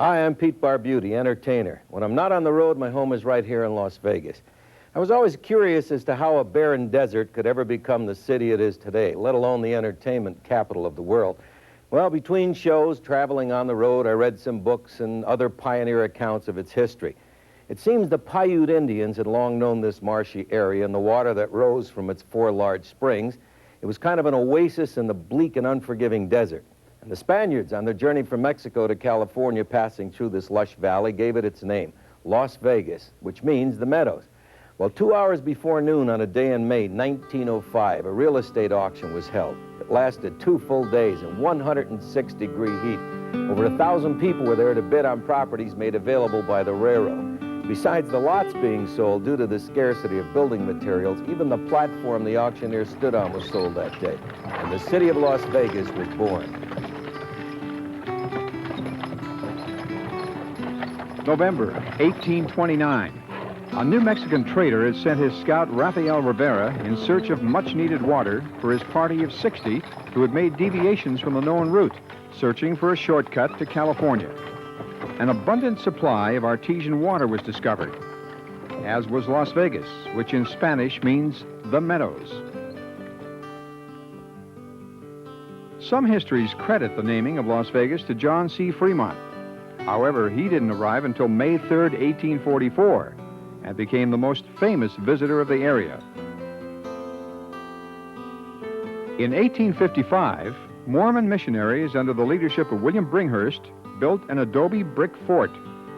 Hi, I'm Pete Barbuti, entertainer. When I'm not on the road, my home is right here in Las Vegas. I was always curious as to how a barren desert could ever become the city it is today, let alone the entertainment capital of the world. Well, between shows, traveling on the road, I read some books and other pioneer accounts of its history. It seems the Paiute Indians had long known this marshy area and the water that rose from its 4 large springs. It was kind of an oasis in the bleak and unforgiving desert. And the Spaniards, on their journey from Mexico to California, passing through this lush valley, gave it its name, Las Vegas, which means the meadows. Well, 2 hours before noon on a day in May 1905, a real estate auction was held. It lasted 2 full days in 106-degree heat. Over 1,000 people were there to bid on properties made available by the railroad. Besides the lots being sold due to the scarcity of building materials, even the platform the auctioneer stood on was sold that day. And the city of Las Vegas was born. November 1829. A New Mexican trader had sent his scout Rafael Rivera in search of much-needed water for his party of 60 who had made deviations from the known route, searching for a shortcut to California. An abundant supply of artesian water was discovered, as was Las Vegas, which in Spanish means the meadows. Some histories credit the naming of Las Vegas to John C. Fremont. However, he didn't arrive until May 3rd, 1844, and became the most famous visitor of the area. In 1855, Mormon missionaries under the leadership of William Bringhurst built an adobe brick fort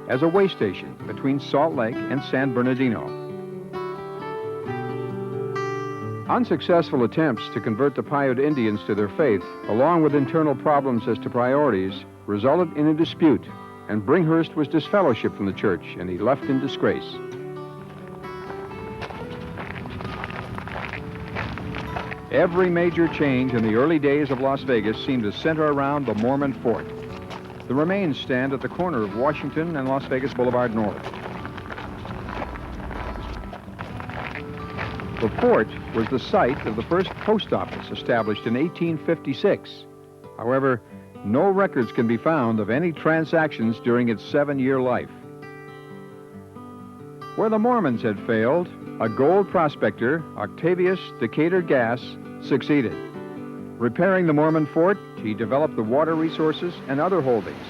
as a way station between Salt Lake and San Bernardino. Unsuccessful attempts to convert the Paiute Indians to their faith, along with internal problems as to priorities, resulted in a dispute, and Bringhurst was disfellowshipped from the church, and he left in disgrace. Every major change in the early days of Las Vegas seemed to center around the Mormon fort. The remains stand at the corner of Washington and Las Vegas Boulevard North. The fort was the site of the first post office established in 1856. However, no records can be found of any transactions during its 7-year life. Where the Mormons had failed, a gold prospector, Octavius Decatur Gass, succeeded. Repairing the Mormon fort, he developed the water resources and other holdings.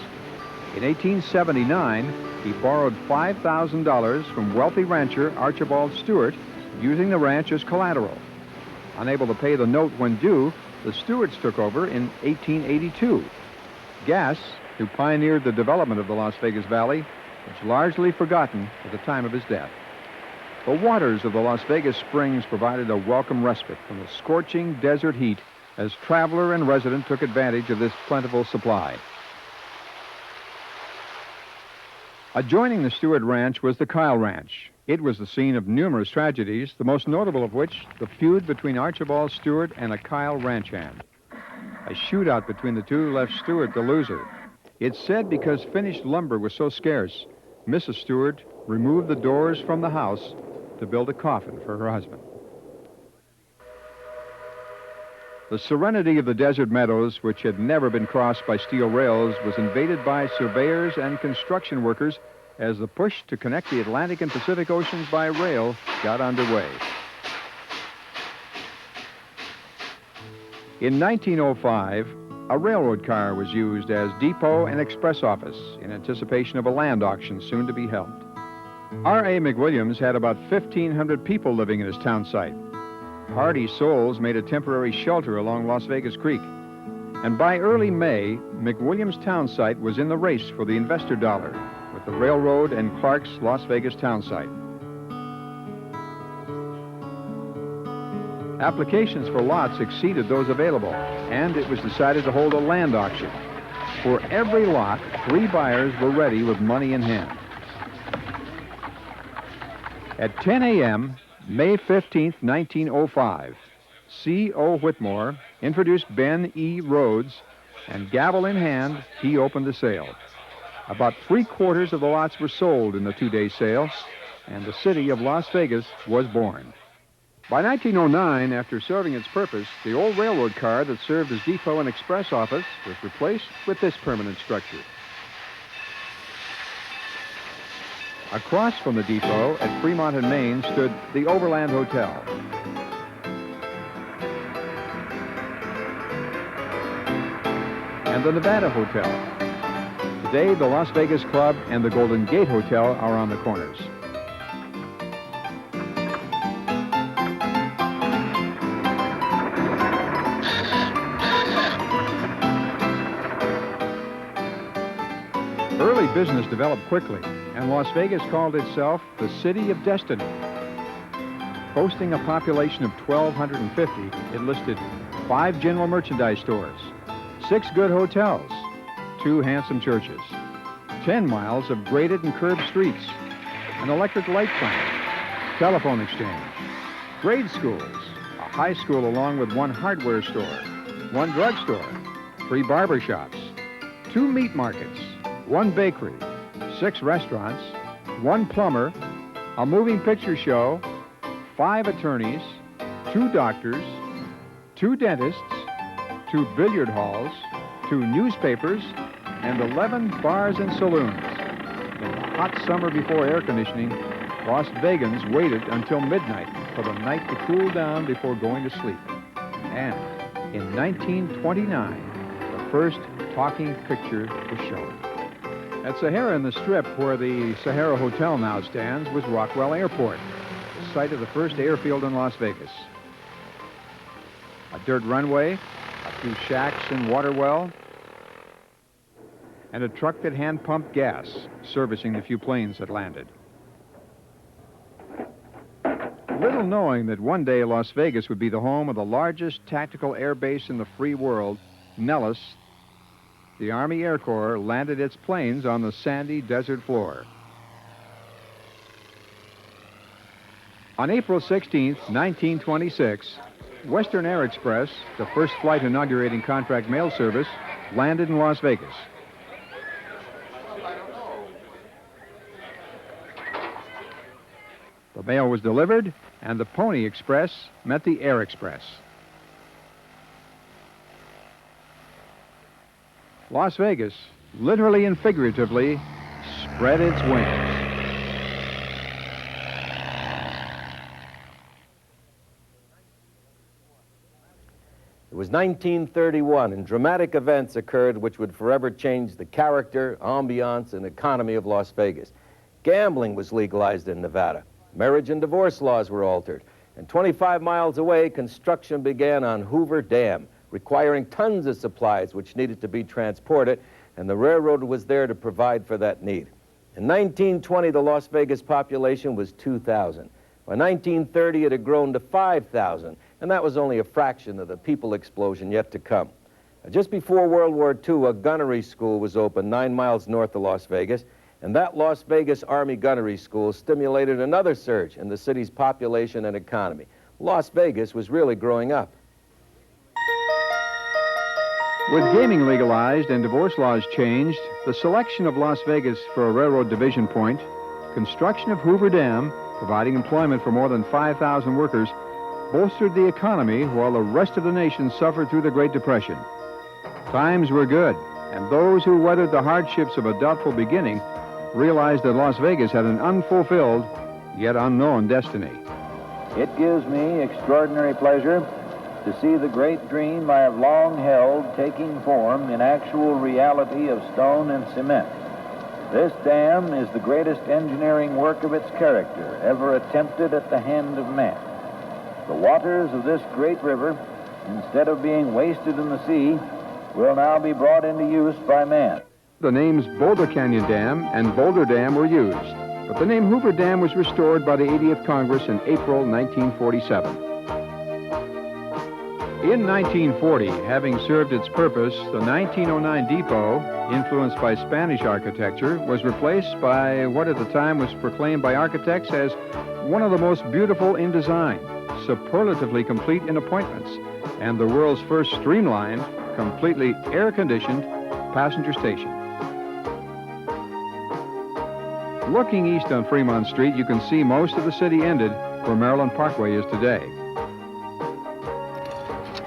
In 1879, he borrowed $5,000 from wealthy rancher Archibald Stewart, using the ranch as collateral. Unable to pay the note when due, the Stewarts took over in 1882. Gass, who pioneered the development of the Las Vegas Valley, was largely forgotten at the time of his death. The waters of the Las Vegas Springs provided a welcome respite from the scorching desert heat as traveler and resident took advantage of this plentiful supply. Adjoining the Stewart Ranch was the Kyle Ranch. It was the scene of numerous tragedies, the most notable of which the feud between Archibald Stewart and a Kyle ranch hand. A shootout between the two left Stewart the loser. It's said because finished lumber was so scarce, Mrs. Stewart removed the doors from the house to build a coffin for her husband. The serenity of the desert meadows, which had never been crossed by steel rails, was invaded by surveyors and construction workers as the push to connect the Atlantic and Pacific Oceans by rail got underway. In 1905, a railroad car was used as depot and express office in anticipation of a land auction soon to be held. R.A. McWilliams had about 1,500 people living in his town site. Hardy souls made a temporary shelter along Las Vegas Creek. And by early May, McWilliams' town site was in the race for the investor dollar with the railroad and Clark's Las Vegas town site. Applications for lots exceeded those available, and it was decided to hold a land auction. For every lot, 3 buyers were ready with money in hand. At 10 a.m., May 15, 1905, C.O. Whitmore introduced Ben E. Rhodes, and gavel in hand, he opened the sale. About 3/4 of the lots were sold in the 2-day sale, and the city of Las Vegas was born. By 1909, after serving its purpose, the old railroad car that served as depot and express office was replaced with this permanent structure. Across from the depot at Fremont and Main stood the Overland Hotel. And the Nevada Hotel. Today, the Las Vegas Club and the Golden Gate Hotel are on the corners. Early business developed quickly, and Las Vegas called itself the City of Destiny. Boasting a population of 1,250, it listed 5 general merchandise stores, 6 good hotels, 2 handsome churches, 10 miles of graded and curbed streets, an electric light plant, telephone exchange, grade schools, a high school along with 1 hardware store, 1 drugstore, 3 barber shops, 2 meat markets, 1 bakery, 6 restaurants, 1 plumber, a moving picture show, 5 attorneys, 2 doctors, 2 dentists, 2 billiard halls, 2 newspapers, and 11 bars and saloons. In the hot summer before air conditioning, Las Vegans waited until midnight for the night to cool down before going to sleep. And in 1929, the first talking picture was shown. At Sahara in the Strip, where the Sahara Hotel now stands, was Rockwell Airport, the site of the first airfield in Las Vegas. A dirt runway, a few shacks and water well, and a truck that hand-pumped gas, servicing the few planes that landed. Little knowing that one day Las Vegas would be the home of the largest tactical air base in the free world, Nellis, the Army Air Corps landed its planes on the sandy desert floor. On April 16, 1926, Western Air Express, the first flight inaugurating contract mail service, landed in Las Vegas. The mail was delivered, and the Pony Express met the Air Express. Las Vegas, literally and figuratively, spread its wings. It was 1931, and dramatic events occurred which would forever change the character, ambiance, and economy of Las Vegas. Gambling was legalized in Nevada. Marriage and divorce laws were altered. And 25 miles away, construction began on Hoover Dam, requiring tons of supplies which needed to be transported, and the railroad was there to provide for that need. In 1920, the Las Vegas population was 2,000. By 1930, it had grown to 5,000, and that was only a fraction of the people explosion yet to come. Just before World War II, a gunnery school was opened 9 miles north of Las Vegas, and that Las Vegas Army Gunnery School stimulated another surge in the city's population and economy. Las Vegas was really growing up. With gaming legalized and divorce laws changed, the selection of Las Vegas for a railroad division point construction of Hoover Dam, providing employment for more than 5,000 workers, bolstered the economy while the rest of the nation suffered through the Great Depression. Times were good, and those who weathered the hardships of a doubtful beginning realized that Las Vegas had an unfulfilled, yet unknown destiny. It gives me extraordinary pleasure to see the great dream I have long held taking form in actual reality of stone and cement. This dam is the greatest engineering work of its character ever attempted at the hand of man. The waters of this great river, instead of being wasted in the sea, will now be brought into use by man. The names Boulder Canyon Dam and Boulder Dam were used, but the name Hoover Dam was restored by the 80th Congress in April 1947. In 1940, having served its purpose, the 1909 depot, influenced by Spanish architecture, was replaced by what at the time was proclaimed by architects as one of the most beautiful in design, superlatively complete in appointments, and the world's first streamlined, completely air-conditioned passenger station. Looking east on Fremont Street, you can see most of the city ended where Maryland Parkway is today.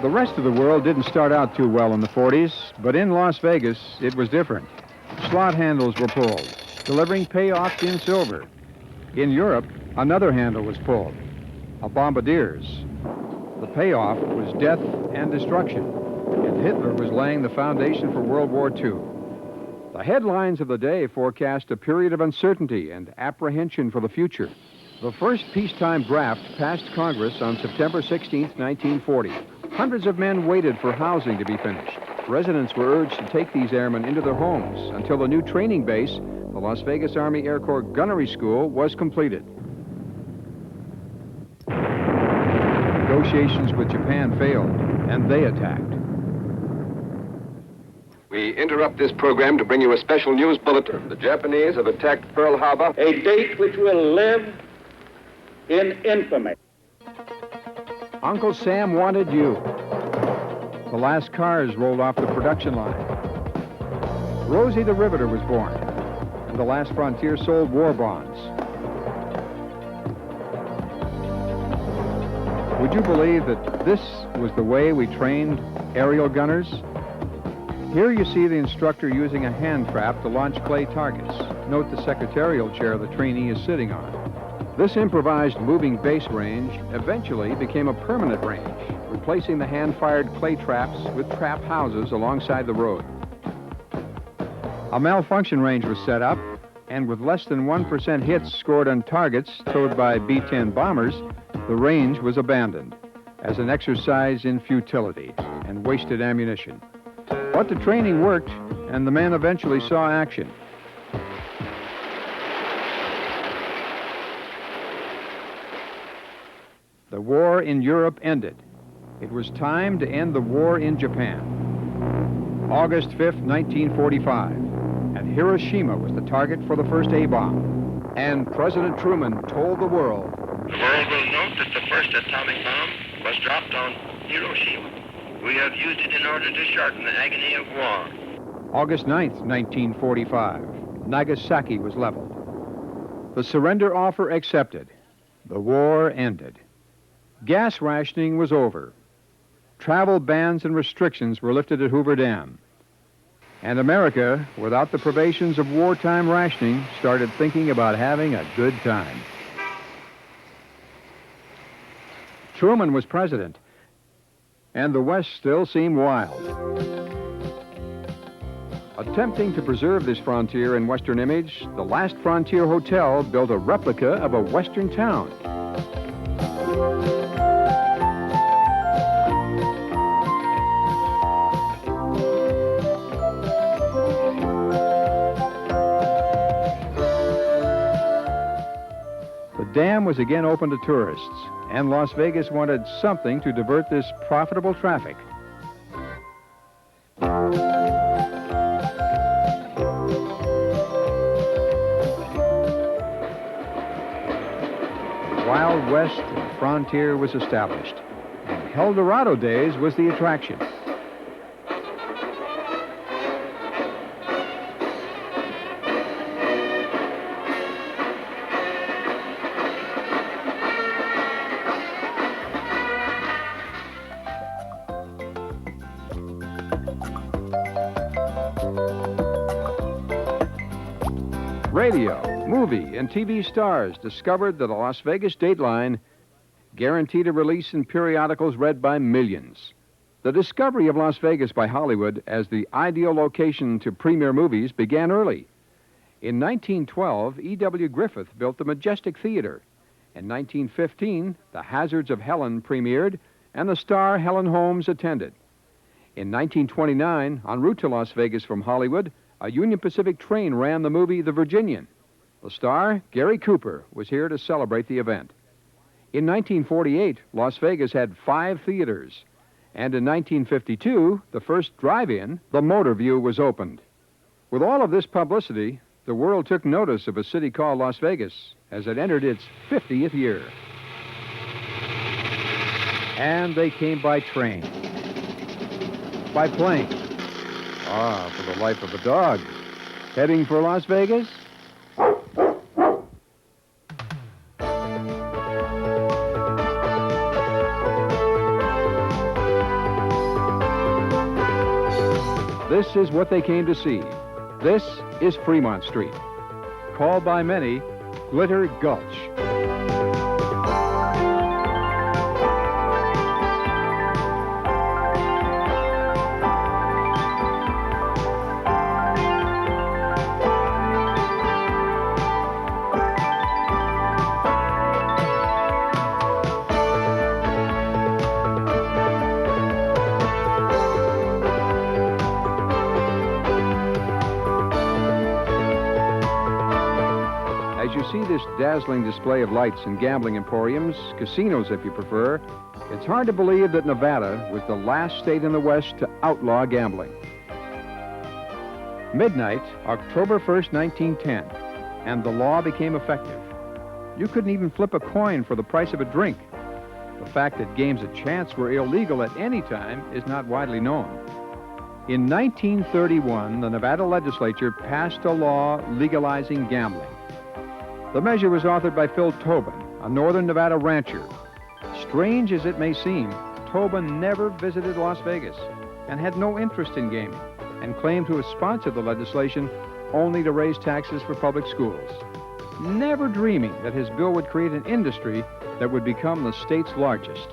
The rest of the world didn't start out too well in the 40s, but in Las Vegas, it was different. Slot handles were pulled, delivering payoffs in silver. In Europe, another handle was pulled, a bombardier's. The payoff was death and destruction, and Hitler was laying the foundation for World War II. The headlines of the day forecast a period of uncertainty and apprehension for the future. The first peacetime draft passed Congress on September 16, 1940. Hundreds of men waited for housing to be finished. Residents were urged to take these airmen into their homes until the new training base, the Las Vegas Army Air Corps Gunnery School, was completed. Negotiations with Japan failed, and they attacked. We interrupt this program to bring you a special news bulletin. The Japanese have attacked Pearl Harbor. A date which will live in infamy. Uncle Sam wanted you. The last cars rolled off the production line. Rosie the Riveter was born, and the last frontier sold war bonds. Would you believe that this was the way we trained aerial gunners? Here you see the instructor using a hand trap to launch clay targets. Note the secretarial chair the trainee is sitting on. This improvised moving base range eventually became a permanent range, replacing the hand-fired clay traps with trap houses alongside the road. A malfunction range was set up, and with less than 1% hits scored on targets towed by B-10 bombers, the range was abandoned as an exercise in futility and wasted ammunition. But the training worked, and the men eventually saw action. The war in Europe ended. It was time to end the war in Japan. August 5th, 1945, and Hiroshima was the target for the first A-bomb. And President Truman told the world, "The world will note that the first atomic bomb was dropped on Hiroshima. We have used it in order to shorten the agony of war." August 9th, 1945, Nagasaki was leveled. The surrender offer accepted. The war ended. Gas rationing was over. Travel bans and restrictions were lifted at Hoover Dam. And America, without the privations of wartime rationing, started thinking about having a good time. Truman was president, and the West still seemed wild. Attempting to preserve this frontier and Western image, the Last Frontier Hotel built a replica of a Western town. The dam was again open to tourists, and Las Vegas wanted something to divert this profitable traffic. Wild West and Frontier was established, and Eldorado Days was the attraction. radio, movie, and TV stars discovered that a Las Vegas dateline guaranteed a release in periodicals read by millions. The discovery of Las Vegas by Hollywood as the ideal location to premiere movies began early. In 1912, E.W. Griffith built the Majestic Theater. In 1915, The Hazards of Helen premiered, and the star Helen Holmes attended. In 1929, en route to Las Vegas from Hollywood, a Union Pacific train ran the movie The Virginian. The star, Gary Cooper, was here to celebrate the event. In 1948, Las Vegas had 5 theaters. And in 1952, the first drive-in, the Motor View, was opened. With all of this publicity, the world took notice of a city called Las Vegas as it entered its 50th year. And they came by train, by plane. For the life of a dog. Heading for Las Vegas? This is what they came to see. This is Fremont Street, called by many Glitter Gulch. See this dazzling display of lights and gambling emporiums, casinos if you prefer, it's hard to believe that Nevada was the last state in the West to outlaw gambling. Midnight, October 1st, 1910, and the law became effective. You couldn't even flip a coin for the price of a drink. The fact that games of chance were illegal at any time is not widely known. In 1931, the Nevada legislature passed a law legalizing gambling. The measure was authored by Phil Tobin, a northern Nevada rancher. Strange as it may seem, Tobin never visited Las Vegas and had no interest in gaming, and claimed to have sponsored the legislation only to raise taxes for public schools, never dreaming that his bill would create an industry that would become the state's largest.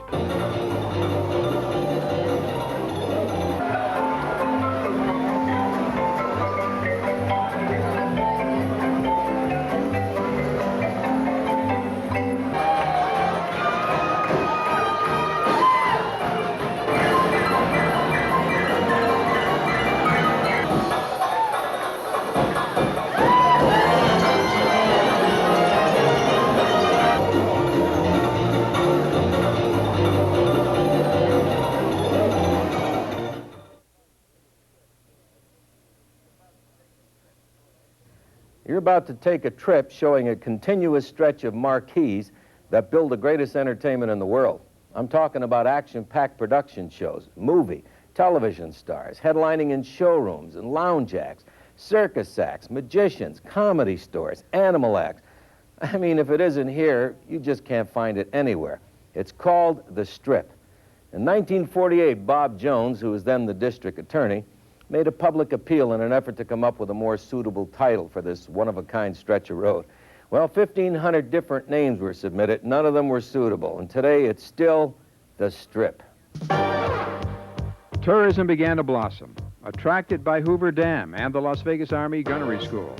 You're about to take a trip showing a continuous stretch of marquees that build the greatest entertainment in the world. I'm talking about action-packed production shows, movie, television stars, headlining in showrooms and lounge acts, circus acts, magicians, comedy stores, animal acts. I mean, if it isn't here, you just can't find it anywhere. It's called The Strip. In 1948, Bob Jones, who was then the district attorney, made a public appeal in an effort to come up with a more suitable title for this one-of-a-kind stretch of road. Well, 1,500 different names were submitted. None of them were suitable, and today it's still The Strip. Tourism began to blossom, attracted by Hoover Dam and the Las Vegas Army Gunnery School.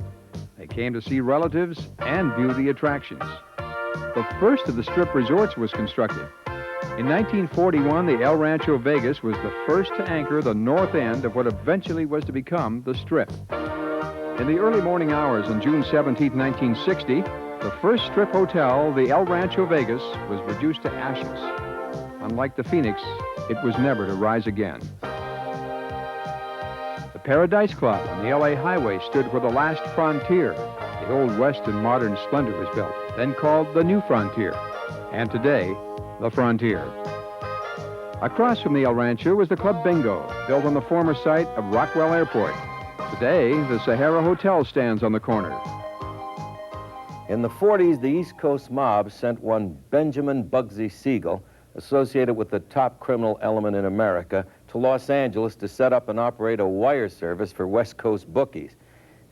They came to see relatives and view the attractions. The first of the Strip resorts was constructed. In 1941, the El Rancho Vegas was the first to anchor the north end of what eventually was to become the Strip. In the early morning hours on June 17, 1960, the first Strip hotel, the El Rancho Vegas, was reduced to ashes. Unlike the Phoenix, it was never to rise again. The Paradise Club on the LA Highway stood where the last frontier, the Old West in modern splendor, was built, then called the New Frontier, and today, the Frontier. Across from the El Rancho was the Club Bingo, built on the former site of Rockwell Airport. Today, the Sahara Hotel stands on the corner. In the 40s, the East Coast mob sent one Benjamin Bugsy Siegel, associated with the top criminal element in America, to Los Angeles to set up and operate a wire service for West Coast bookies.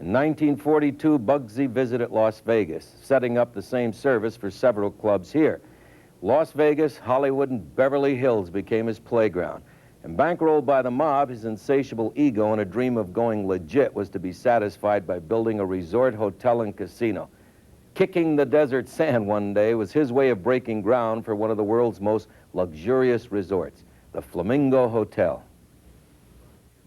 In 1942, Bugsy visited Las Vegas, setting up the same service for several clubs here. Las Vegas, Hollywood, and Beverly Hills became his playground. And bankrolled by the mob, his insatiable ego and a dream of going legit was to be satisfied by building a resort hotel and casino. Kicking the desert sand one day was his way of breaking ground for one of the world's most luxurious resorts, the Flamingo Hotel.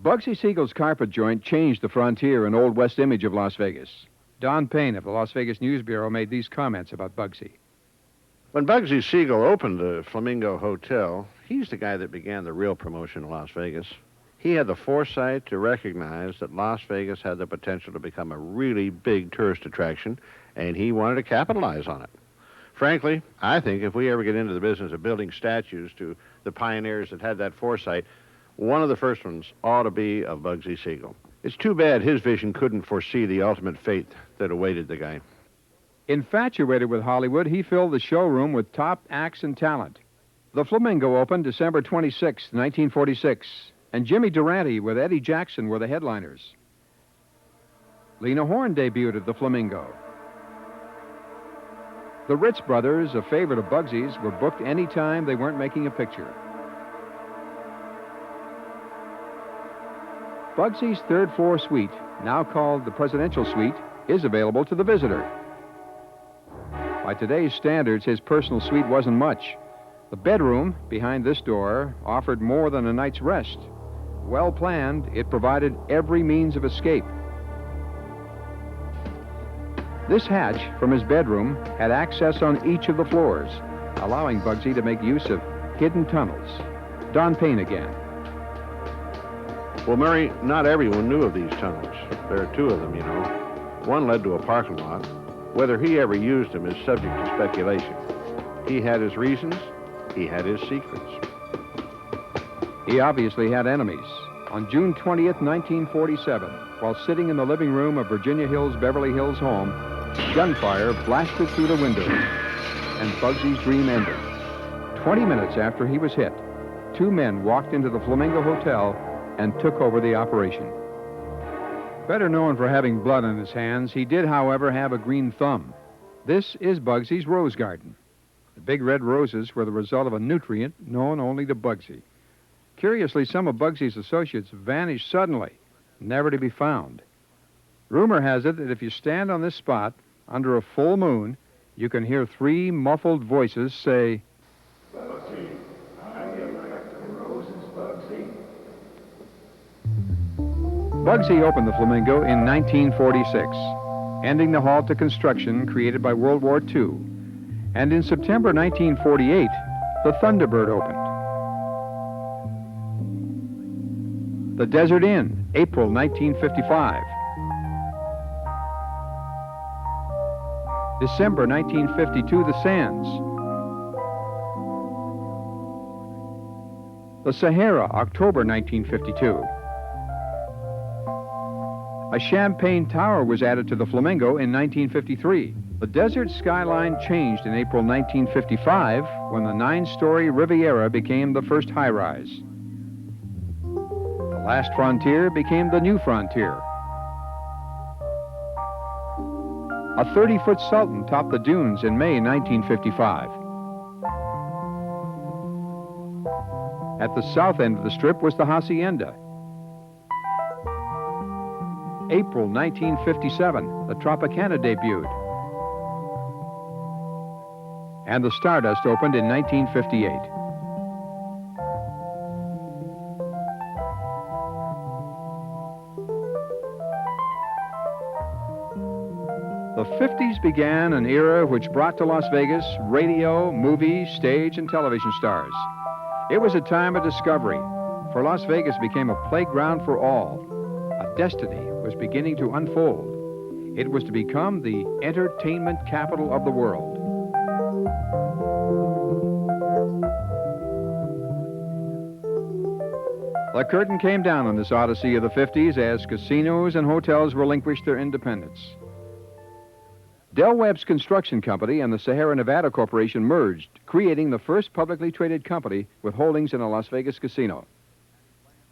Bugsy Siegel's carpet joint changed the frontier and Old West image of Las Vegas. Don Payne of the Las Vegas News Bureau made these comments about Bugsy. When Bugsy Siegel opened the Flamingo Hotel, he's the guy that began the real promotion of Las Vegas. He had the foresight to recognize that Las Vegas had the potential to become a really big tourist attraction, and he wanted to capitalize on it. Frankly, I think if we ever get into the business of building statues to the pioneers that had that foresight, one of the first ones ought to be of Bugsy Siegel. It's too bad his vision couldn't foresee the ultimate fate that awaited the guy. Infatuated with Hollywood, he filled the showroom with top acts and talent. The Flamingo opened December 26, 1946, and Jimmy Durante with Eddie Jackson were the headliners. Lena Horne debuted at the Flamingo. The Ritz brothers, a favorite of Bugsy's, were booked any time they weren't making a picture. Bugsy's third-floor suite, now called the Presidential Suite, is available to the visitor. By today's standards, his personal suite wasn't much. The bedroom, behind this door, offered more than a night's rest. Well planned, it provided every means of escape. This hatch from his bedroom had access on each of the floors, allowing Bugsy to make use of hidden tunnels. Don Payne again. Well, Murray, not everyone knew of these tunnels. There are two of them, you know. One led to a parking lot. Whether he ever used them is subject to speculation. He had his reasons. He had his secrets. He obviously had enemies. On June 20th, 1947, while sitting in the living room of Virginia Hill's Beverly Hills home, gunfire blasted through the window, and Bugsy's dream ended. 20 minutes after he was hit, two men walked into the Flamingo Hotel and took over the operation. Better known for having blood on his hands, he did, however, have a green thumb. This is Bugsy's rose garden. The big red roses were the result of a nutrient known only to Bugsy. Curiously, some of Bugsy's associates vanished suddenly, never to be found. Rumor has it that if you stand on this spot under a full moon, you can hear three muffled voices say, "Bugsy, I like the roses, Bugsy." Bugsy opened the Flamingo in 1946, ending the halt to construction created by World War II. And in September 1948, the Thunderbird opened. The Desert Inn, April 1955. December 1952, the Sands. The Sahara, October 1952. A champagne tower was added to the Flamingo in 1953. The desert skyline changed in April 1955 when the 9-story Riviera became the first high-rise. The last frontier became the new frontier. A 30-foot Sultan topped the dunes in May 1955. At the south end of the strip was the Hacienda. April 1957, the Tropicana debuted. And the Stardust opened in 1958. The 50s began an era which brought to Las Vegas radio, movie, stage, and television stars. It was a time of discovery, for Las Vegas became a playground for all. A destiny was beginning to unfold. It was to become the entertainment capital of the world. The curtain came down on this odyssey of the 50s as casinos and hotels relinquished their independence. Del Webb's construction company and the Sahara Nevada Corporation merged, creating the first publicly traded company with holdings in a Las Vegas casino.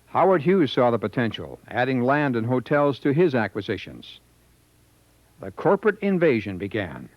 Howard Hughes saw the potential, adding land and hotels to his acquisitions. the corporate invasion began.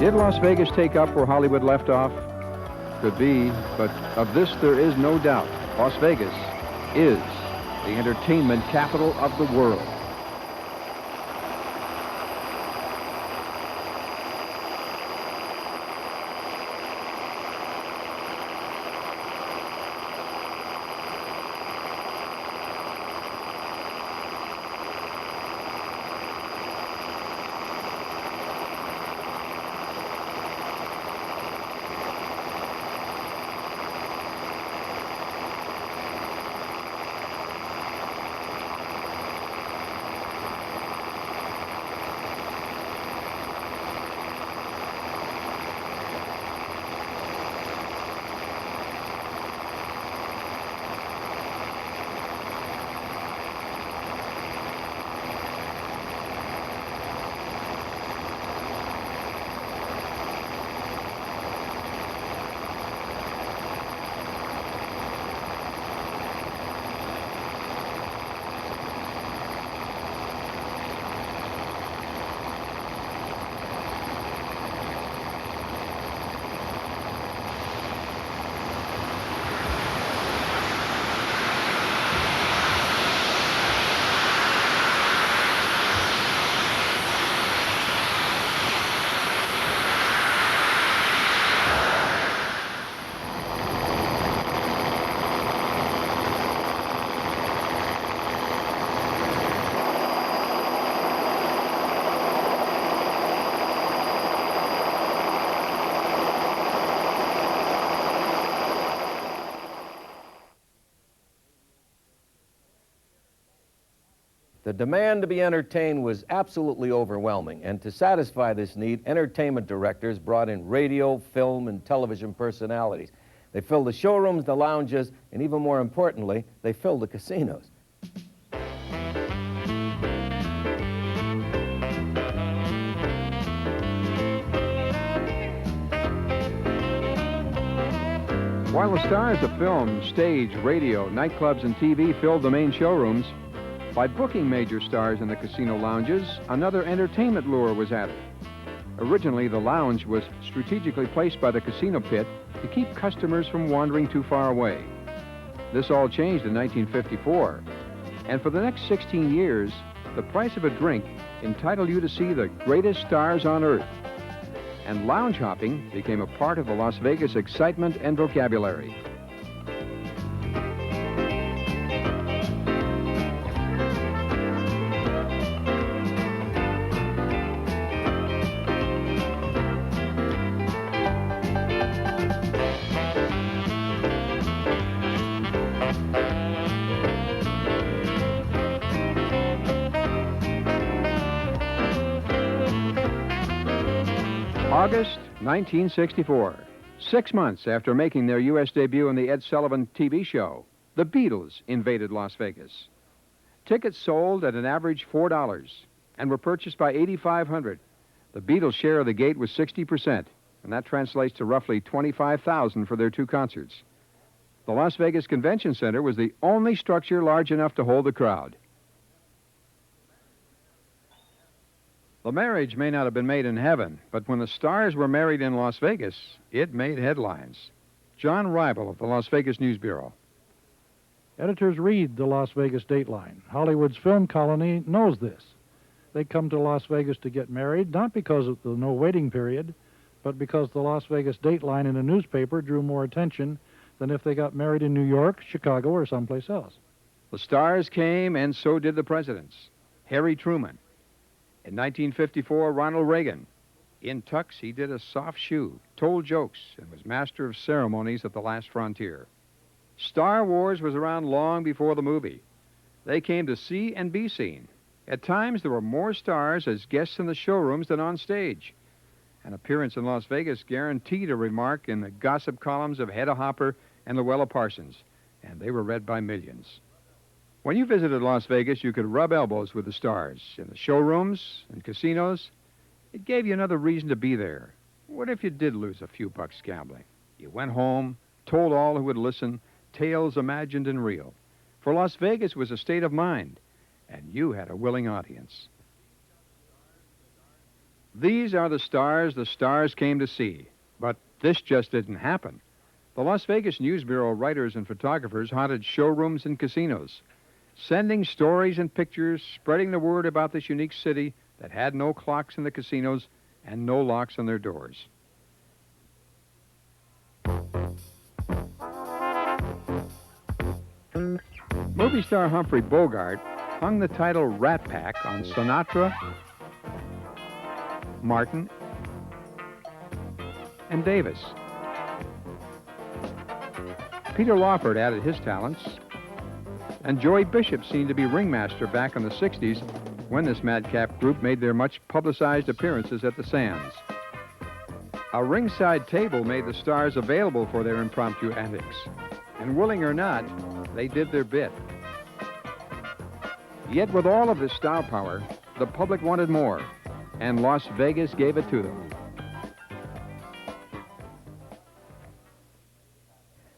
Did Las Vegas take up where Hollywood left off? Could be, but of this there is no doubt. Las Vegas is the entertainment capital of the world. The demand to be entertained was absolutely overwhelming, and to satisfy this need, entertainment directors brought in radio, film, and television personalities. They filled the showrooms, the lounges, and even more importantly, they filled the casinos. While the stars of film, stage, radio, nightclubs, and TV filled the main showrooms, by booking major stars in the casino lounges, another entertainment lure was added. Originally, the lounge was strategically placed by the casino pit to keep customers from wandering too far away. This all changed in 1954, and for the next 16 years, the price of a drink entitled you to see the greatest stars on earth. And lounge hopping became a part of the Las Vegas excitement and vocabulary. August 1964. 6 months after making their U.S. debut on the Ed Sullivan TV show, the Beatles invaded Las Vegas. Tickets sold at an average $4 and were purchased by 8,500. The Beatles' share of the gate was 60%, and that translates to roughly 25,000 for their 2 concerts. The Las Vegas Convention Center was the only structure large enough to hold the crowd. The marriage may not have been made in heaven, but when the stars were married in Las Vegas, it made headlines. John Rival of the Las Vegas News Bureau. Editors read the Las Vegas Dateline. Hollywood's film colony knows this. They come to Las Vegas to get married, not because of the no waiting period, but because the Las Vegas Dateline in a newspaper drew more attention than if they got married in New York, Chicago, or someplace else. The stars came, and so did the presidents. Harry Truman. In 1954, Ronald Reagan. In tux, he did a soft shoe, told jokes, and was master of ceremonies at the last frontier. Star Wars was around long before the movie. They came to see and be seen. At times, there were more stars as guests in the showrooms than on stage. An appearance in Las Vegas guaranteed a remark in the gossip columns of Hedda Hopper and Luella Parsons, and they were read by millions. When you visited Las Vegas, you could rub elbows with the stars in the showrooms and casinos. It gave you another reason to be there. What if you did lose a few bucks gambling? You went home, told all who would listen, tales imagined and real. For Las Vegas was a state of mind, and you had a willing audience. These are the stars came to see. But this just didn't happen. The Las Vegas News Bureau writers and photographers haunted showrooms and casinos, sending stories and pictures, spreading the word about this unique city that had no clocks in the casinos and no locks on their doors. Movie star Humphrey Bogart hung the title Rat Pack on Sinatra, Martin, and Davis. Peter Lawford added his talents, and Joey Bishop seemed to be ringmaster back in the 60s when this madcap group made their much-publicized appearances at the Sands. A ringside table made the stars available for their impromptu antics, and willing or not, they did their bit. Yet with all of this star power, the public wanted more, and Las Vegas gave it to them.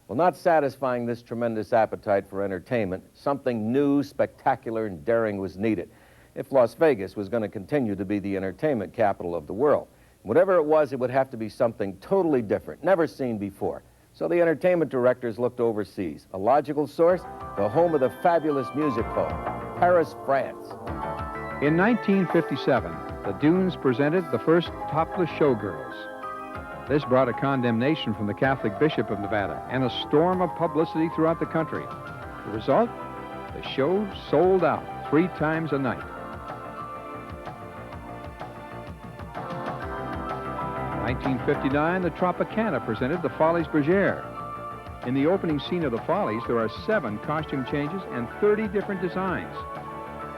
Well, not satisfying this tremendous appetite for entertainment, something new, spectacular, and daring was needed if Las Vegas was going to continue to be the entertainment capital of the world. Whatever it would have to be something totally different, never seen before. So the entertainment directors looked overseas. A logical source? The home of the fabulous music folk, Paris, France. In 1957, the Dunes presented the first topless showgirls. This brought a condemnation from the Catholic Bishop of Nevada and a storm of publicity throughout the country. The result? The show sold out 3 times a night. 1959, the Tropicana presented the Folies Bergère. In the opening scene of the Follies, there are 7 costume changes and 30 different designs.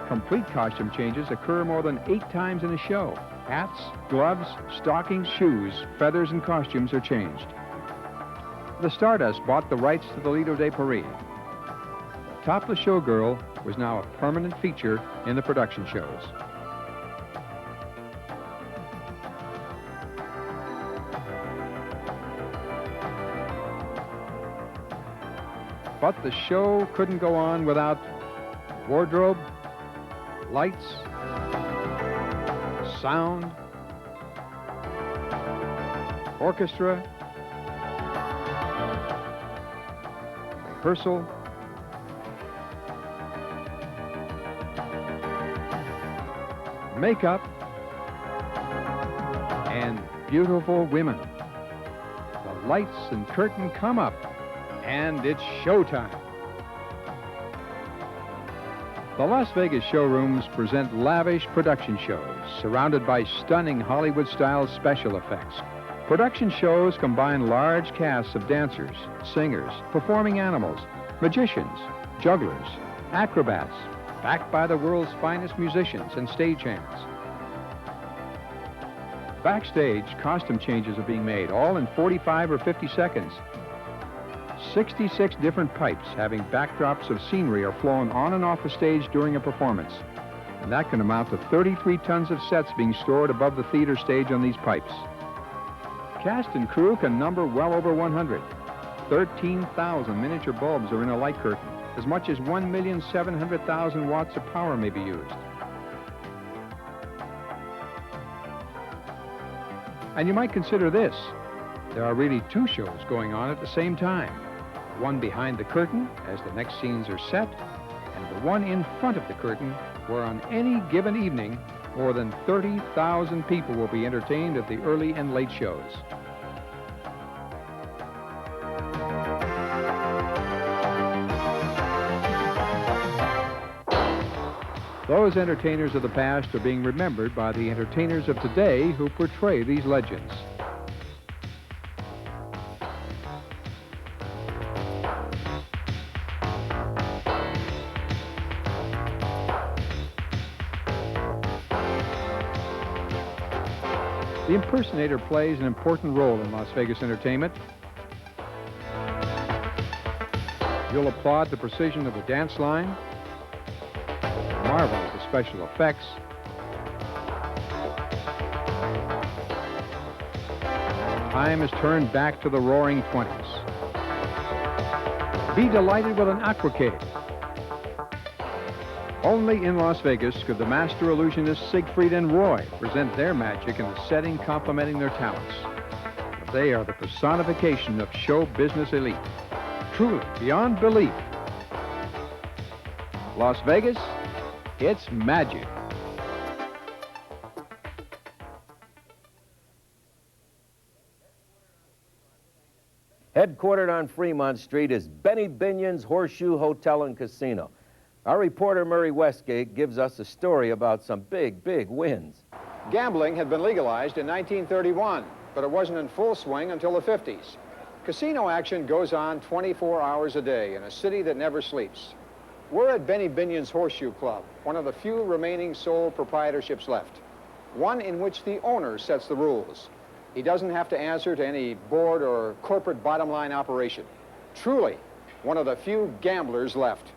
Complete costume changes occur more than 8 times in a show. Hats, gloves, stockings, shoes, feathers, and costumes are changed. The Stardust bought the rights to the Lido de Paris. The topless showgirl was now a permanent feature in the production shows. But the show couldn't go on without wardrobe, lights, sound, orchestra, rehearsal, makeup, and beautiful women. The lights and curtain come up, and it's showtime. The Las Vegas showrooms present lavish production shows surrounded by stunning Hollywood-style special effects. Production shows combine large casts of dancers, singers, performing animals, magicians, jugglers, acrobats, backed by the world's finest musicians and stagehands. Backstage, costume changes are being made, all in 45 or 50 seconds. 66 different pipes having backdrops of scenery are flown on and off the stage during a performance. And that can amount to 33 tons of sets being stored above the theater stage on these pipes. Cast and crew can number well over 100. 13,000 miniature bulbs are in a light curtain. As much as 1,700,000 watts of power may be used. And you might consider this. There are really two shows going on at the same time. One behind the curtain as the next scenes are set, and the one in front of the curtain where on any given evening, more than 30,000 people will be entertained at the early and late shows. Those entertainers of the past are being remembered by the entertainers of today who portray these legends. The impersonator plays an important role in Las Vegas entertainment. You'll applaud the precision of the dance line, marvel at the special effects, time is turned back to the roaring 20s. Be delighted with an aquacade. Only in Las Vegas could the master illusionists Siegfried and Roy present their magic in a setting complementing their talents. But they are the personification of show business elite. Truly, beyond belief. Las Vegas, it's magic. Headquartered on Fremont Street is Benny Binion's Horseshoe Hotel and Casino. Our reporter, Murray Westgate, gives us a story about some big, big wins. Gambling had been legalized in 1931, but it wasn't in full swing until the 50s. Casino action goes on 24 hours a day in a city that never sleeps. We're at Benny Binion's Horseshoe Club, one of the few remaining sole proprietorships left. One in which the owner sets the rules. He doesn't have to answer to any board or corporate bottom line operation. Truly, one of the few gamblers left.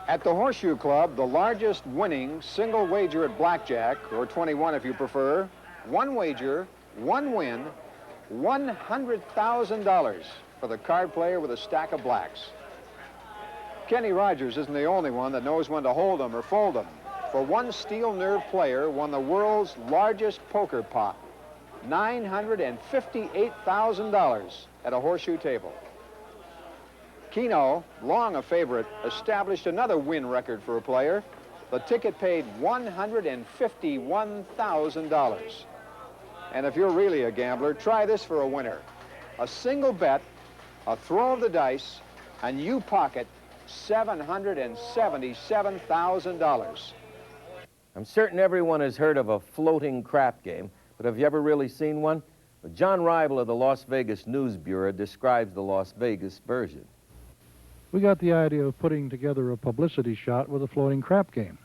At the Horseshoe Club, the largest winning single wager at blackjack, or 21 if you prefer, one wager, one win, $100,000 for the card player with a stack of blacks. Kenny Rogers isn't the only one that knows when to hold them or fold them. For one steel-nerved player won the world's largest poker pot, $958,000 at a horseshoe table. Keno, long a favorite, established another win record for a player. The ticket paid $151,000. And if you're really a gambler, try this for a winner. A single bet, a throw of the dice, and you pocket $777,000. I'm certain everyone has heard of a floating crap game, but have you ever really seen one? Well, John Rival of the Las Vegas News Bureau describes the Las Vegas version. We got the idea of putting together a publicity shot with a floating crap game.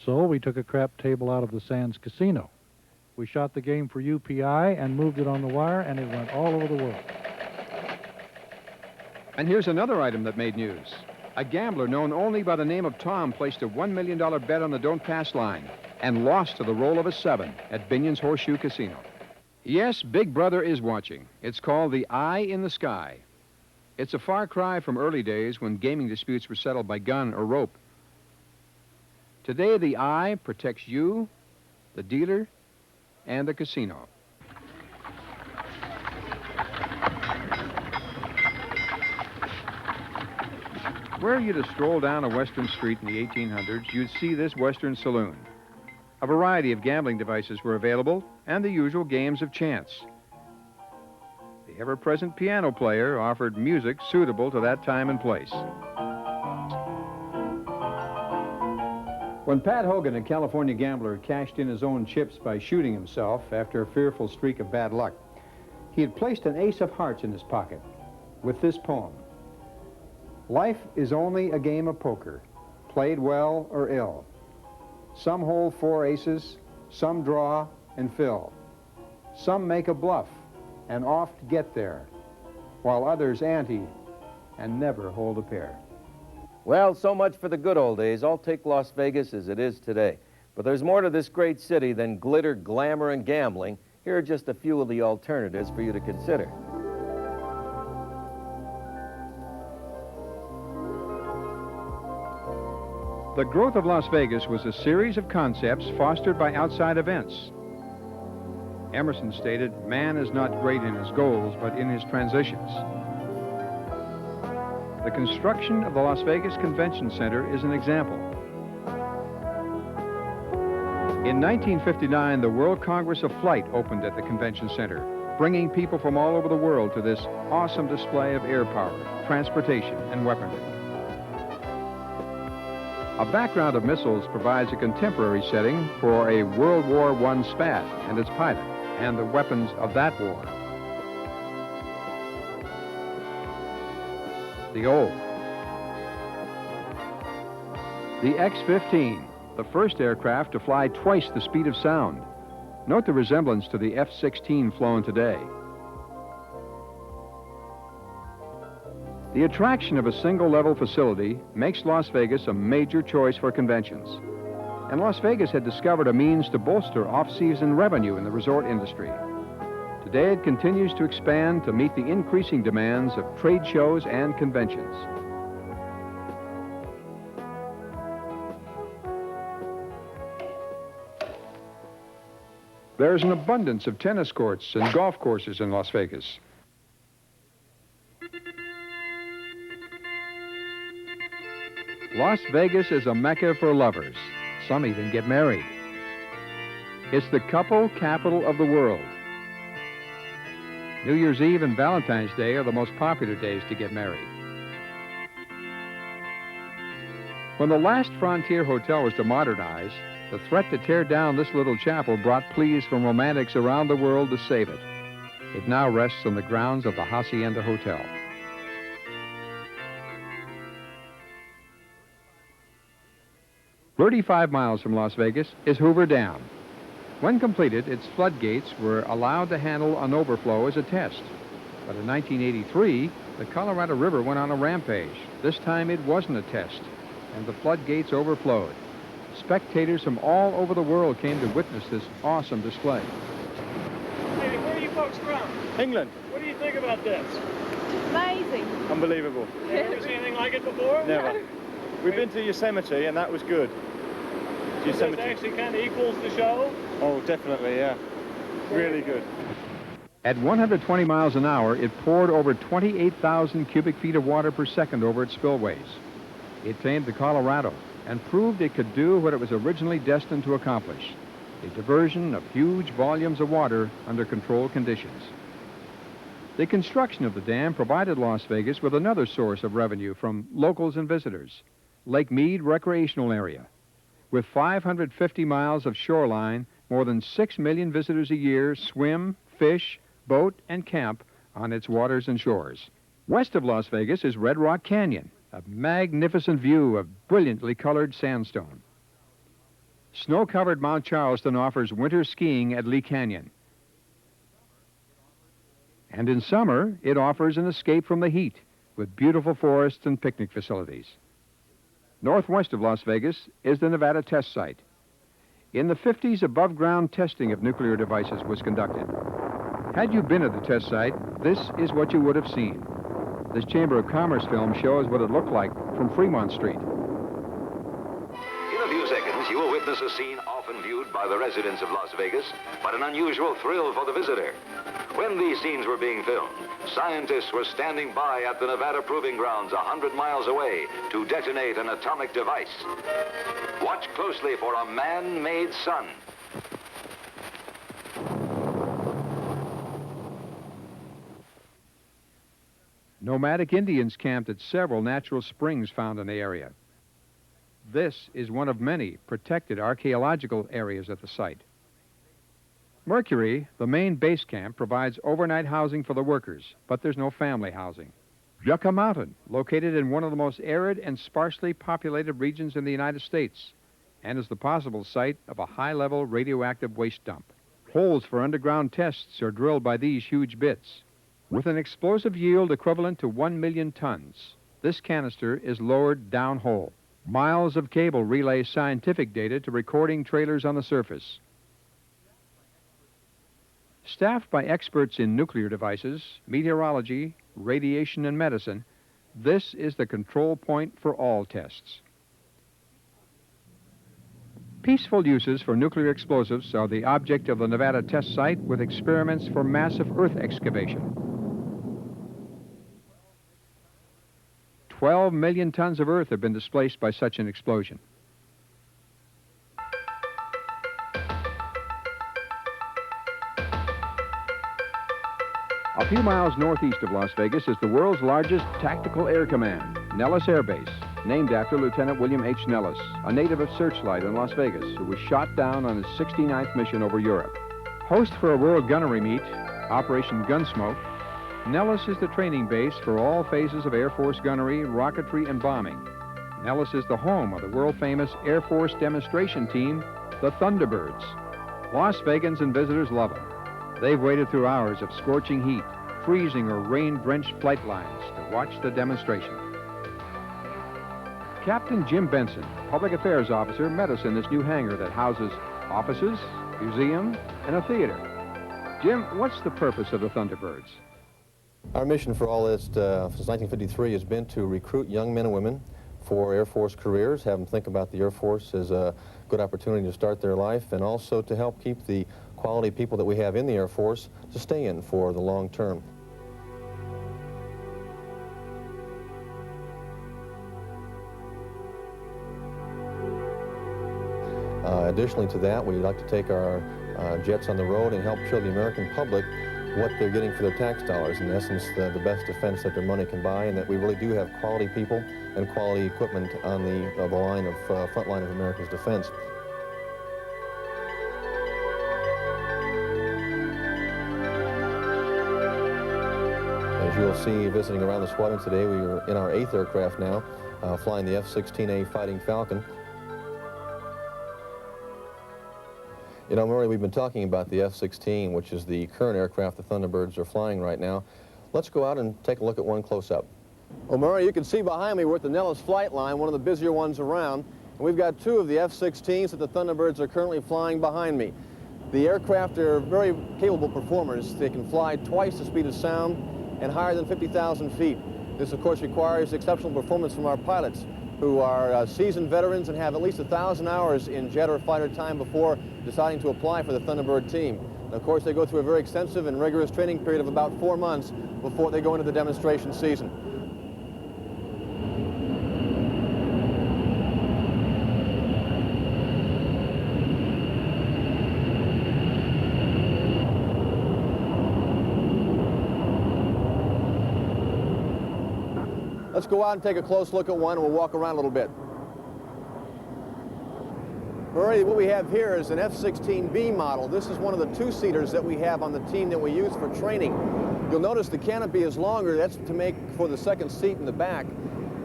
So we took a crap table out of the Sands Casino. We shot the game for UPI and moved it on the wire, and it went all over the world. And here's another item that made news. A gambler known only by the name of Tom placed a $1 million bet on the don't pass line and lost to the roll of a 7 at Binion's Horseshoe Casino. Yes, Big Brother is watching. It's called the Eye in the Sky. It's a far cry from early days when gaming disputes were settled by gun or rope. Today, the Eye protects you, the dealer, and the casino. Were you to stroll down a Western street in the 1800s, you'd see this Western saloon. A variety of gambling devices were available, and the usual games of chance. The ever-present piano player offered music suitable to that time and place. When Pat Hogan, a California gambler, cashed in his own chips by shooting himself after a fearful streak of bad luck, he had placed an ace of hearts in his pocket with this poem. Life is only a game of poker, played well or ill. Some hold 4 aces, some draw, and fill. Some make a bluff and oft get there, while others ante and never hold a pair. Well, so much for the good old days. I'll take Las Vegas as it is today. But there's more to this great city than glitter, glamour, and gambling. Here are just a few of the alternatives for you to consider. The growth of Las Vegas was a series of concepts fostered by outside events. Emerson stated, "Man is not great in his goals, but in his transitions." The construction of the Las Vegas Convention Center is an example. In 1959, the World Congress of Flight opened at the Convention Center, bringing people from all over the world to this awesome display of air power, transportation, and weaponry. A background of missiles provides a contemporary setting for a World War I SPAD and its pilot, and the weapons of that war. The O. The X-15, the first aircraft to fly twice the speed of sound. Note the resemblance to the F-16 flown today. The attraction of a single-level facility makes Las Vegas a major choice for conventions. And Las Vegas had discovered a means to bolster off-season revenue in the resort industry. Today it continues to expand to meet the increasing demands of trade shows and conventions. There's an abundance of tennis courts and golf courses in Las Vegas. Las Vegas is a mecca for lovers. Some even get married. It's the couple capital of the world. New Year's Eve and Valentine's Day are the most popular days to get married. When the last Frontier Hotel was demodernize, the threat to tear down this little chapel brought pleas from romantics around the world to save it. It now rests on the grounds of the Hacienda Hotel. "35 miles from Las Vegas is Hoover Dam. When completed, its floodgates were allowed to handle an overflow as a test. But in 1983, the Colorado River went on a rampage. This time it wasn't a test, and the floodgates overflowed. Spectators from all over the world came to witness this awesome display. Hey, where are you folks from? England. What do you think about this? Amazing. Unbelievable. Have you ever seen anything like it before? Never. We've been to Yosemite, and that was good. Yosemite actually kind of equals the show? Oh, definitely, yeah. Really good. At 120 miles an hour, it poured over 28,000 cubic feet of water per second over its spillways. It tamed the Colorado and proved it could do what it was originally destined to accomplish, a diversion of huge volumes of water under controlled conditions. The construction of the dam provided Las Vegas with another source of revenue from locals and visitors, Lake Mead Recreational Area. With 550 miles of shoreline, more than 6 million visitors a year swim, fish, boat, and camp on its waters and shores. West of Las Vegas is Red Rock Canyon, a magnificent view of brilliantly colored sandstone. Snow-covered Mount Charleston offers winter skiing at Lee Canyon. And in summer, it offers an escape from the heat with beautiful forests and picnic facilities. Northwest of Las Vegas is the Nevada test site. In the 50s, above-ground testing of nuclear devices was conducted. Had you been at the test site, this is what you would have seen. This Chamber of Commerce film shows what it looked like from Fremont Street. In a few seconds, you will witness a scene often viewed by the residents of Las Vegas, but an unusual thrill for the visitor. When these scenes were being filmed, scientists were standing by at the Nevada Proving Grounds 100 miles away to detonate an atomic device. Watch closely for a man-made sun. Nomadic Indians camped at several natural springs found in the area. This is one of many protected archaeological areas at the site. Mercury, the main base camp, provides overnight housing for the workers, but there's no family housing. Yucca Mountain, located in one of the most arid and sparsely populated regions in the United States, and is the possible site of a high-level radioactive waste dump. Holes for underground tests are drilled by these huge bits. With an explosive yield equivalent to 1 million tons, this canister is lowered downhole. Miles of cable relay scientific data to recording trailers on the surface. Staffed by experts in nuclear devices, meteorology, radiation, and medicine, this is the control point for all tests. Peaceful uses for nuclear explosives are the object of the Nevada test site with experiments for massive earth excavation. 12 million tons of earth have been displaced by such an explosion. A few miles northeast of Las Vegas is the world's largest tactical air command, Nellis Air Base, named after Lieutenant William H. Nellis, a native of Searchlight in Las Vegas, who was shot down on his 69th mission over Europe. Host for a world gunnery meet, Operation Gunsmoke, Nellis is the training base for all phases of Air Force gunnery, rocketry, and bombing. Nellis is the home of the world-famous Air Force demonstration team, the Thunderbirds. Las Vegans and visitors love them. They've waited through hours of scorching heat, freezing or rain-drenched flight lines to watch the demonstration. Captain Jim Benson, Public Affairs Officer, met us in this new hangar that houses offices, museum, and a theater. Jim, what's the purpose of the Thunderbirds? Our mission for all this since 1953 has been to recruit young men and women for Air Force careers, have them think about the Air Force as a good opportunity to start their life, and also to help keep the quality people that we have in the Air Force to stay in for the long term. Additionally to that, we like to take our jets on the road and help show the American public what they're getting for their tax dollars. In essence, the best defense that their money can buy, and that we really do have quality people and quality equipment on the line of front line of America's defense. As you'll see visiting around the squadron today, we are in our 8th aircraft now, flying the F-16A Fighting Falcon. You know, Murray, we've been talking about the F-16, which is the current aircraft the Thunderbirds are flying right now. Let's go out and take a look at one close-up. Well, Murray, you can see behind me we're at the Nellis flight line, one of the busier ones around. And we've got 2 of the F-16s that the Thunderbirds are currently flying behind me. The aircraft are very capable performers. They can fly twice the speed of sound and higher than 50,000 feet. This, of course, requires exceptional performance from our pilots, who are seasoned veterans and have at least 1,000 hours in jet or fighter time before deciding to apply for the Thunderbird team. And of course, they go through a very extensive and rigorous training period of about 4 months before they go into the demonstration season. Let's go out and take a close look at one, and we'll walk around a little bit. Murray, what we have here is an F-16B model. This is one of the 2-seaters that we have on the team that we use for training. You'll notice the canopy is longer. That's to make for the second seat in the back.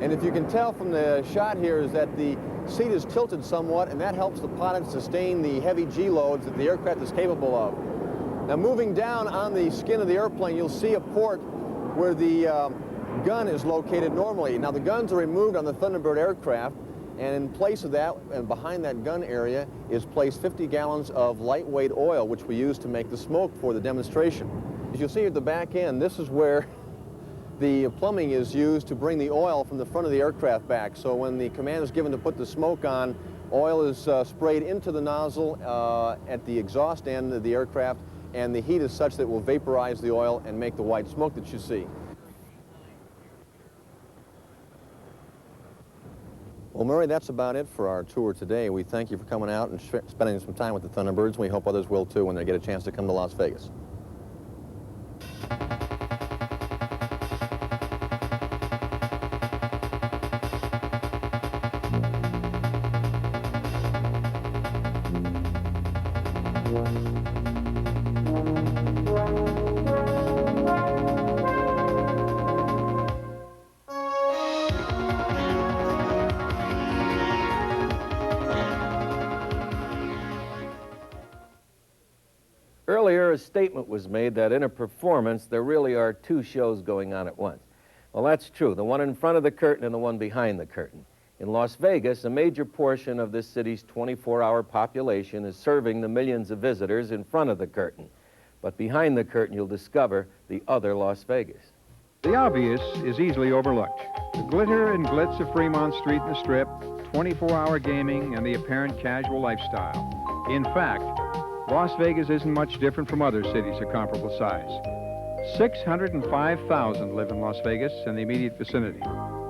And if you can tell from the shot here is that the seat is tilted somewhat, and that helps the pilot sustain the heavy G-loads that the aircraft is capable of. Now, moving down on the skin of the airplane, you'll see a port where the gun is located normally. Now, the guns are removed on the Thunderbird aircraft, and in place of that, and behind that gun area, is placed 50 gallons of lightweight oil, which we use to make the smoke for the demonstration. As you'll see at the back end, this is where the plumbing is used to bring the oil from the front of the aircraft back. So when the command is given to put the smoke on, oil is sprayed into the nozzle at the exhaust end of the aircraft, and the heat is such that it will vaporize the oil and make the white smoke that you see. Well, Murray, that's about it for our tour today. We thank you for coming out and spending some time with the Thunderbirds. We hope others will, too, when they get a chance to come to Las Vegas. Earlier, a statement was made that in a performance, there really are two shows going on at once. Well, that's true, the one in front of the curtain and the one behind the curtain. In Las Vegas, a major portion of this city's 24-hour population is serving the millions of visitors in front of the curtain. But behind the curtain, you'll discover the other Las Vegas. The obvious is easily overlooked. The glitter and glitz of Fremont Street and the Strip, 24-hour gaming, and the apparent casual lifestyle. In fact, Las Vegas isn't much different from other cities of comparable size. 605,000 live in Las Vegas and the immediate vicinity.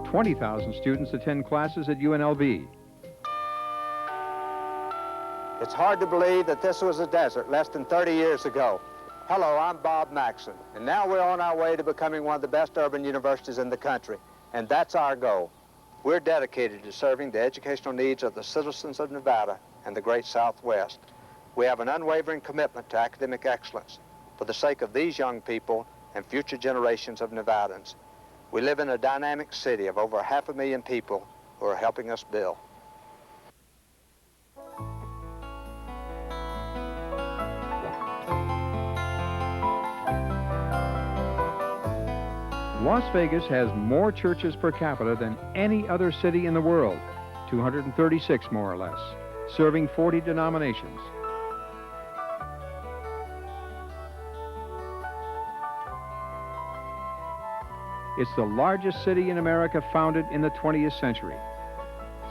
20,000 students attend classes at UNLV. It's hard to believe that this was a desert less than 30 years ago. Hello, I'm Bob Maxson, and now we're on our way to becoming one of the best urban universities in the country, and that's our goal. We're dedicated to serving the educational needs of the citizens of Nevada and the great Southwest. We have an unwavering commitment to academic excellence for the sake of these young people and future generations of Nevadans. We live in a dynamic city of over 500,000 people who are helping us build. Las Vegas has more churches per capita than any other city in the world, 236 more or less, serving 40 denominations. It's the largest city in America founded in the 20th century.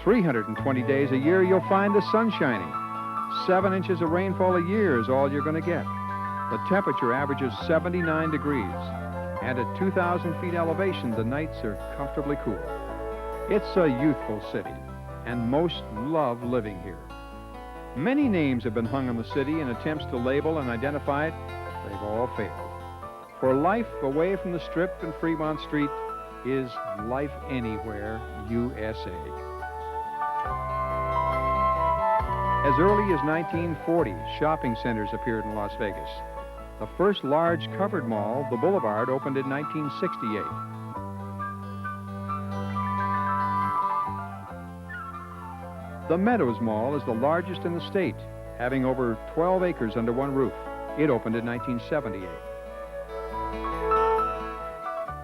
320 days a year you'll find the sun shining. 7 inches of rainfall a year is all you're going to get. The temperature averages 79 degrees. And at 2,000 feet elevation, the nights are comfortably cool. It's a youthful city, and most love living here. Many names have been hung on the city in attempts to label and identify it. They've all failed. For life away from the Strip and Fremont Street is life anywhere, USA. As early as 1940, shopping centers appeared in Las Vegas. The first large covered mall, the Boulevard, opened in 1968. The Meadows Mall is the largest in the state, having over 12 acres under one roof. It opened in 1978.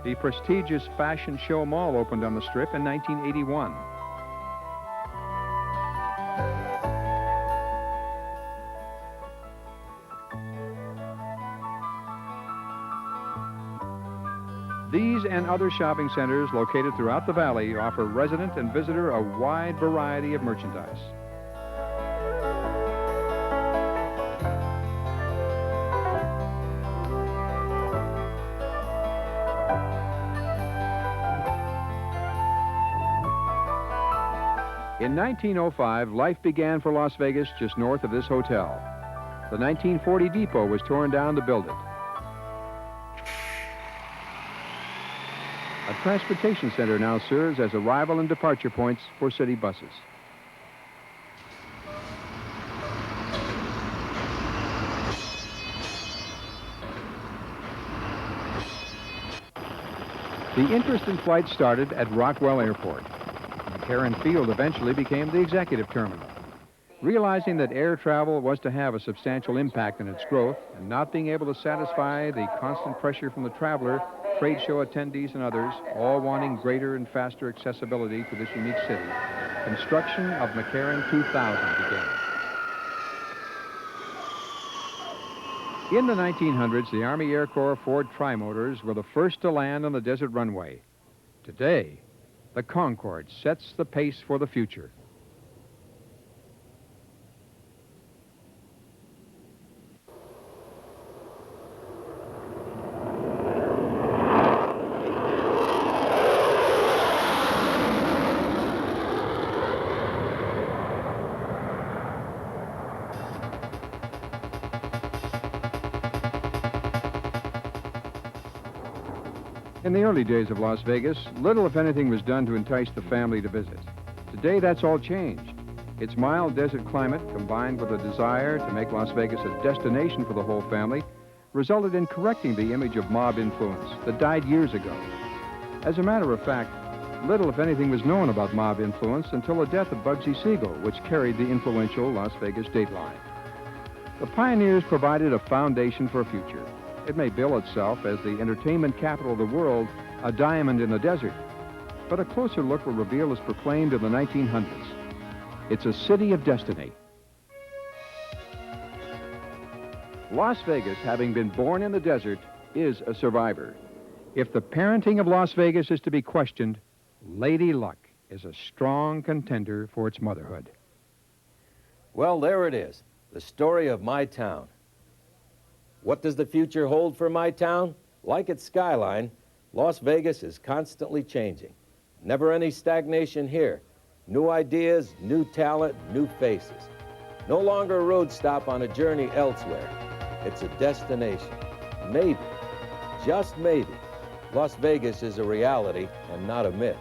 The prestigious Fashion Show Mall opened on the Strip in 1981. These and other shopping centers located throughout the valley offer resident and visitor a wide variety of merchandise. In 1905, life began for Las Vegas just north of this hotel. The 1940 depot was torn down to build it. A transportation center now serves as arrival and departure points for city buses. The interest in flight started at Rockwell Airport. McCarran Field eventually became the executive terminal. Realizing that air travel was to have a substantial impact on its growth, and not being able to satisfy the constant pressure from the traveler, trade show attendees and others, all wanting greater and faster accessibility to this unique city, construction of McCarran 2000 began. In the 1900s, the Army Air Corps Ford Trimotors were the first to land on the desert runway. Today, the Concorde sets the pace for the future. In the early days of Las Vegas, little if anything was done to entice the family to visit. Today, that's all changed. Its mild desert climate, combined with a desire to make Las Vegas a destination for the whole family, resulted in correcting the image of mob influence that died years ago. As a matter of fact, little if anything was known about mob influence until the death of Bugsy Siegel, which carried the influential Las Vegas dateline. The pioneers provided a foundation for a future. It may bill itself as the entertainment capital of the world, a diamond in the desert. But a closer look will reveal as proclaimed in the 1900s. It's a city of destiny. Las Vegas, having been born in the desert, is a survivor. If the parenting of Las Vegas is to be questioned, Lady Luck is a strong contender for its motherhood. Well, there it is, the story of my town. What does the future hold for my town? Like its skyline, Las Vegas is constantly changing. Never any stagnation here. New ideas, new talent, new faces. No longer a road stop on a journey elsewhere. It's a destination. Maybe, just maybe, Las Vegas is a reality and not a myth.